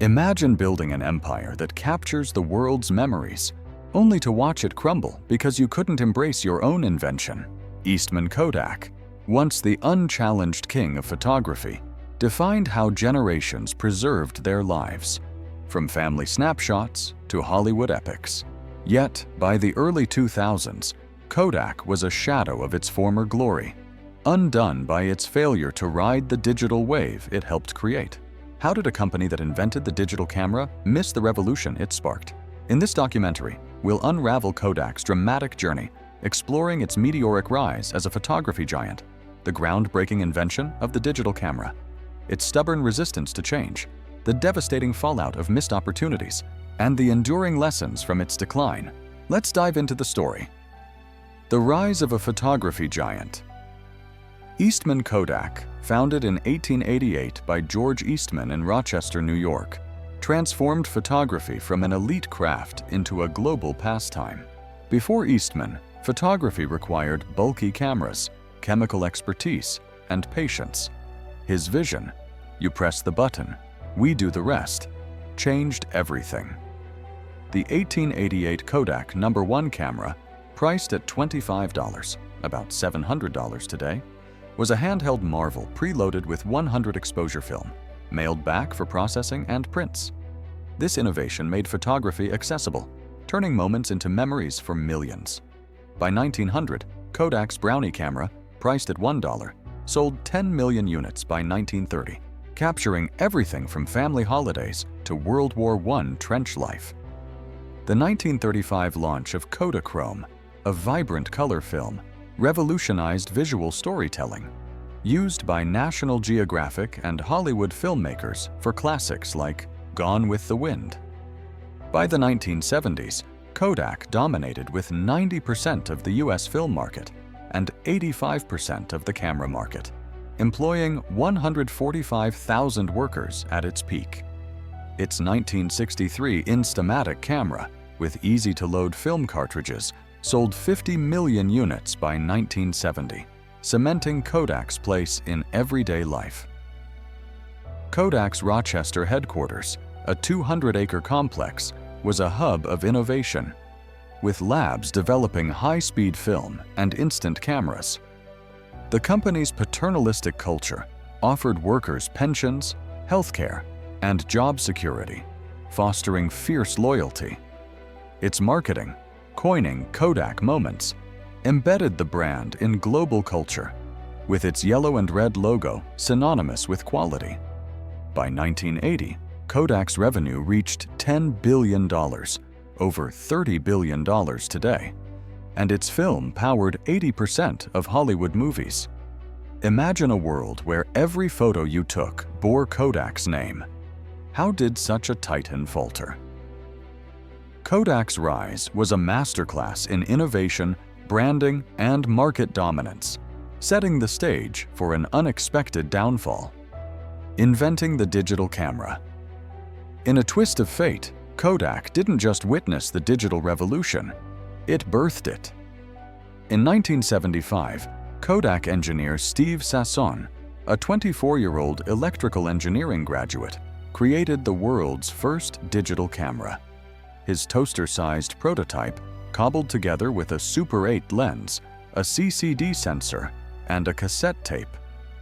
Imagine building an empire that captures the world's memories, only to watch it crumble because you couldn't embrace your own invention. Eastman Kodak, once the unchallenged king of photography, defined how generations preserved their lives, from family snapshots to Hollywood epics. Yet, by the early 2000s, Kodak was a shadow of its former glory, undone by its failure to ride the digital wave it helped create. How did a company that invented the digital camera miss the revolution it sparked? In this documentary, we'll unravel Kodak's dramatic journey, exploring its meteoric rise as a photography giant, the groundbreaking invention of the digital camera, its stubborn resistance to change, the devastating fallout of missed opportunities, and the enduring lessons from its decline. Let's dive into the story. The rise of a photography giant. Eastman Kodak, founded in 1888 by George Eastman in Rochester, New York, transformed photography from an elite craft into a global pastime. Before Eastman, photography required bulky cameras, chemical expertise, and patience. His vision, "You press the button, we do the rest," changed everything. The 1888 Kodak No. 1 camera, priced at $25, about $700 today, was a handheld marvel preloaded with 100 exposure film, mailed back for processing and prints. This innovation made photography accessible, turning moments into memories for millions. By 1900, Kodak's Brownie camera, priced at $1, sold 10 million units by 1930, capturing everything from family holidays to World War I trench life. The 1935 launch of Kodachrome, a vibrant color film, revolutionized visual storytelling, used by National Geographic and Hollywood filmmakers for classics like Gone with the Wind. By the 1970s, Kodak dominated with 90% of the US film market and 85% of the camera market, employing 145,000 workers at its peak. Its 1963 Instamatic camera, with easy-to-load film cartridges, sold 50 million units by 1970, cementing Kodak's place in everyday life. Kodak's Rochester headquarters, a 200-acre complex, was a hub of innovation, with labs developing high-speed film and instant cameras. The company's paternalistic culture offered workers pensions, healthcare, and job security, fostering fierce loyalty. Its marketing, coining Kodak Moments, embedded the brand in global culture, with its yellow and red logo synonymous with quality. By 1980, Kodak's revenue reached $10 billion, over $30 billion today, and its film powered 80% of Hollywood movies. Imagine a world where every photo you took bore Kodak's name. How did such a titan falter? Kodak's rise was a masterclass in innovation, branding, and market dominance, setting the stage for an unexpected downfall. Inventing the digital camera. In a twist of fate, Kodak didn't just witness the digital revolution, it birthed it. In 1975, Kodak engineer Steve Sasson, a 24-year-old electrical engineering graduate, created the world's first digital camera. His toaster-sized prototype, cobbled together with a Super 8 lens, a CCD sensor, and a cassette tape,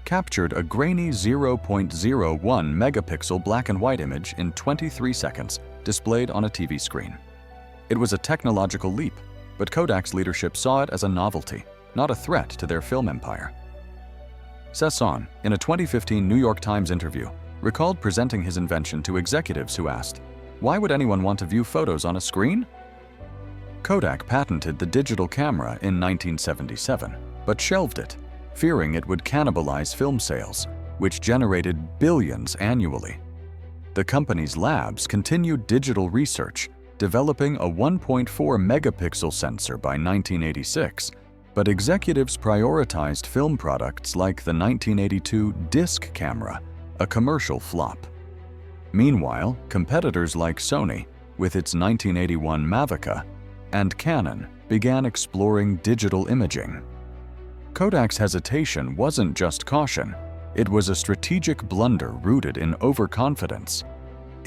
captured a grainy 0.01 megapixel black and white image in 23 seconds, displayed on a TV screen. It was a technological leap, but Kodak's leadership saw it as a novelty, not a threat to their film empire. Sasson, in a 2015 New York Times interview, recalled presenting his invention to executives who asked, "Why would anyone want to view photos on a screen?" Kodak patented the digital camera in 1977, but shelved it, fearing it would cannibalize film sales, which generated billions annually. The company's labs continued digital research, developing a 1.4 megapixel sensor by 1986, but executives prioritized film products like the 1982 disc camera, a commercial flop. Meanwhile, competitors like Sony, with its 1981 Mavica, and Canon began exploring digital imaging. Kodak's hesitation wasn't just caution, it was a strategic blunder rooted in overconfidence.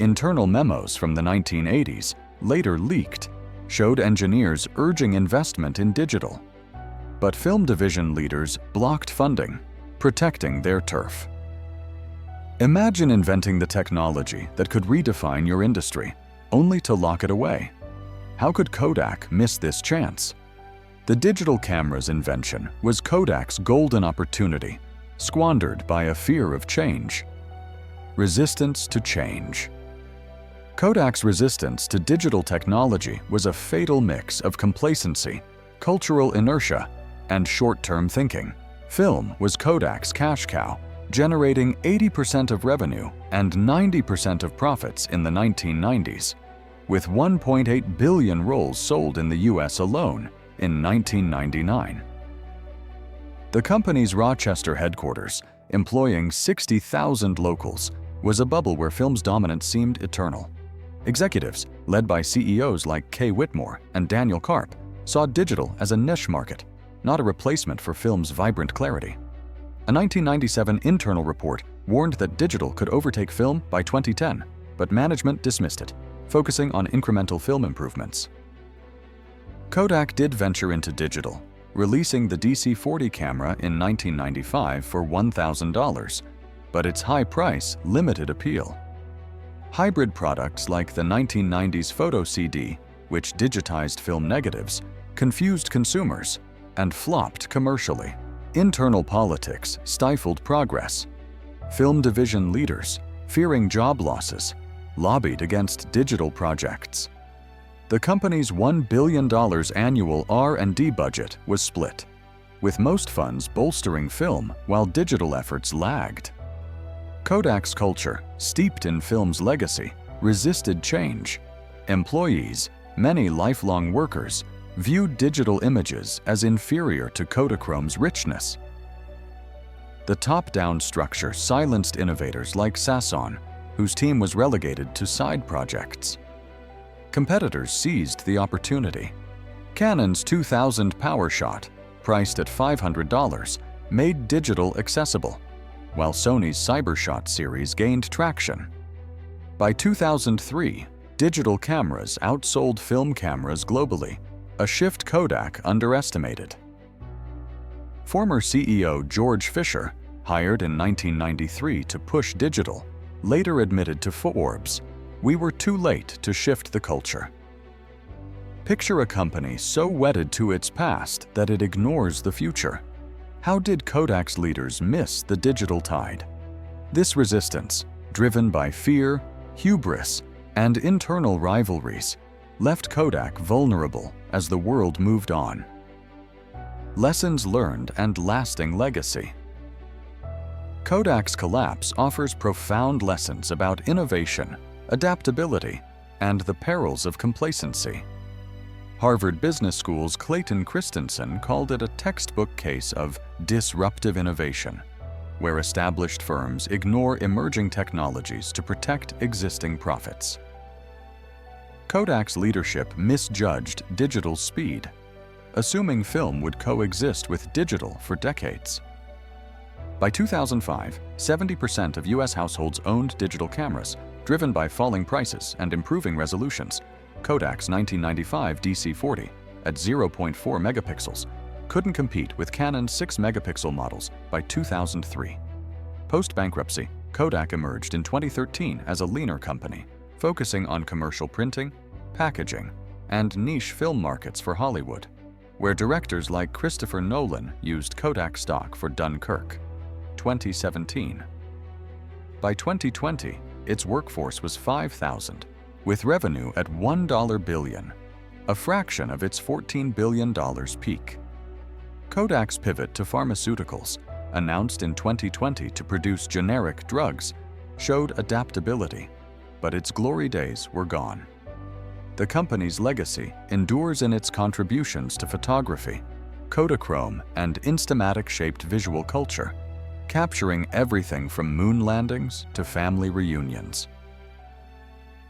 Internal memos from the 1980s, later leaked, showed engineers urging investment in digital. But film division leaders blocked funding, protecting their turf. Imagine inventing the technology that could redefine your industry, only to lock it away. How could Kodak miss this chance? The digital camera's invention was Kodak's golden opportunity, squandered by a fear of change. Resistance to change. Kodak's resistance to digital technology was a fatal mix of complacency, cultural inertia, and short-term thinking. Film was Kodak's cash cow, generating 80% of revenue and 90% of profits in the 1990s, with 1.8 billion rolls sold in the US alone in 1999. The company's Rochester headquarters, employing 60,000 locals, was a bubble where film's dominance seemed eternal. Executives, led by CEOs like Kay Whitmore and Daniel Karp, saw digital as a niche market, not a replacement for film's vibrant clarity. A 1997 internal report warned that digital could overtake film by 2010, but management dismissed it, focusing on incremental film improvements. Kodak did venture into digital, releasing the DC-40 camera in 1995 for $1,000, but its high price limited appeal. Hybrid products like the 1990s photo CD, which digitized film negatives, confused consumers and flopped commercially. Internal politics stifled progress. Film division leaders, fearing job losses, lobbied against digital projects. The company's $1 billion annual R&D budget was split, with most funds bolstering film while digital efforts lagged. Kodak's culture, steeped in film's legacy, resisted change. Employees, many lifelong workers, viewed digital images as inferior to Kodachrome's richness. The top-down structure silenced innovators like Sasson, whose team was relegated to side projects. Competitors seized the opportunity. Canon's 2000 PowerShot, priced at $500, made digital accessible, while Sony's CyberShot series gained traction. By 2003, digital cameras outsold film cameras globally, a shift Kodak underestimated. Former CEO George Fisher, hired in 1993 to push digital, later admitted to Forbes, "We were too late to shift the culture." Picture a company so wedded to its past that it ignores the future. How did Kodak's leaders miss the digital tide? This resistance, driven by fear, hubris, and internal rivalries, left Kodak vulnerable as the world moved on. Lessons learned and lasting legacy. Kodak's collapse offers profound lessons about innovation, adaptability, and the perils of complacency. Harvard Business School's Clayton Christensen called it a textbook case of disruptive innovation, where established firms ignore emerging technologies to protect existing profits. Kodak's leadership misjudged digital speed, assuming film would coexist with digital for decades. By 2005, 70% of US households owned digital cameras, driven by falling prices and improving resolutions. Kodak's 1995 DC-40, at 0.4 megapixels, couldn't compete with Canon's 6-megapixel models by 2003. Post-bankruptcy, Kodak emerged in 2013 as a leaner company, focusing on commercial printing, packaging, and niche film markets for Hollywood, where directors like Christopher Nolan used Kodak stock for Dunkirk, 2017. By 2020, its workforce was 5,000, with revenue at $1 billion, a fraction of its $14 billion peak. Kodak's pivot to pharmaceuticals, announced in 2020 to produce generic drugs, showed adaptability, but its glory days were gone. The company's legacy endures in its contributions to photography, Kodachrome, and Instamatic-shaped visual culture, capturing everything from moon landings to family reunions.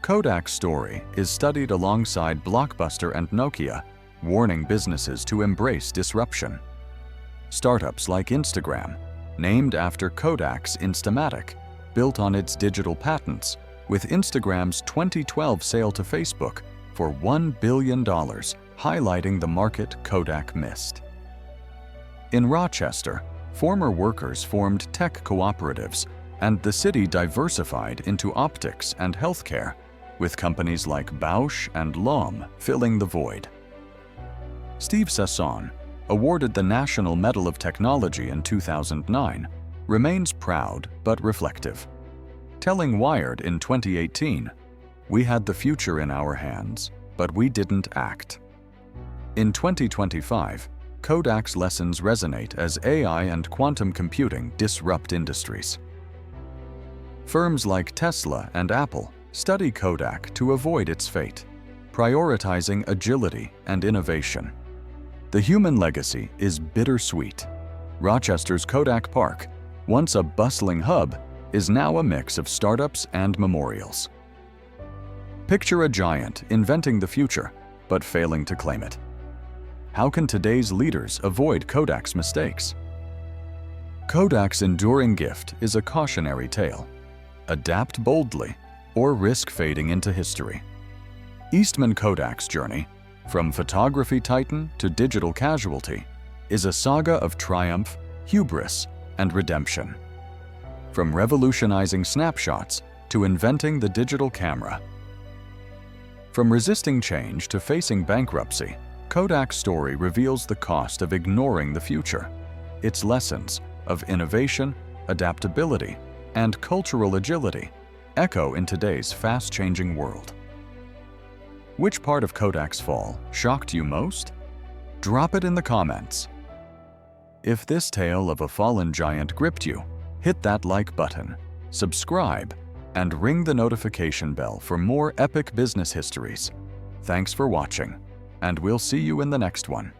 Kodak's story is studied alongside Blockbuster and Nokia, warning businesses to embrace disruption. Startups like Instagram, named after Kodak's Instamatic, built on its digital patents, with Instagram's 2012 sale to Facebook for $1 billion, highlighting the market Kodak missed. In Rochester, former workers formed tech cooperatives, and the city diversified into optics and healthcare, with companies like Bausch and Lomb filling the void. Steve Sasson, awarded the National Medal of Technology in 2009, remains proud but reflective. Telling Wired in 2018, "We had the future in our hands, but we didn't act." In 2025, Kodak's lessons resonate as AI and quantum computing disrupt industries. Firms like Tesla and Apple study Kodak to avoid its fate, prioritizing agility and innovation. The human legacy is bittersweet. Rochester's Kodak Park, once a bustling hub, is now a mix of startups and memorials. Picture a giant inventing the future, but failing to claim it. How can today's leaders avoid Kodak's mistakes? Kodak's enduring gift is a cautionary tale. Adapt boldly, or risk fading into history. Eastman Kodak's journey, from photography titan to digital casualty, is a saga of triumph, hubris, and redemption. From revolutionizing snapshots to inventing the digital camera. From resisting change to facing bankruptcy, Kodak's story reveals the cost of ignoring the future. Its lessons of innovation, adaptability, and cultural agility echo in today's fast-changing world. Which part of Kodak's fall shocked you most? Drop it in the comments. If this tale of a fallen giant gripped you, hit that like button, subscribe, and ring the notification bell for more epic business histories. Thanks for watching, and we'll see you in the next one.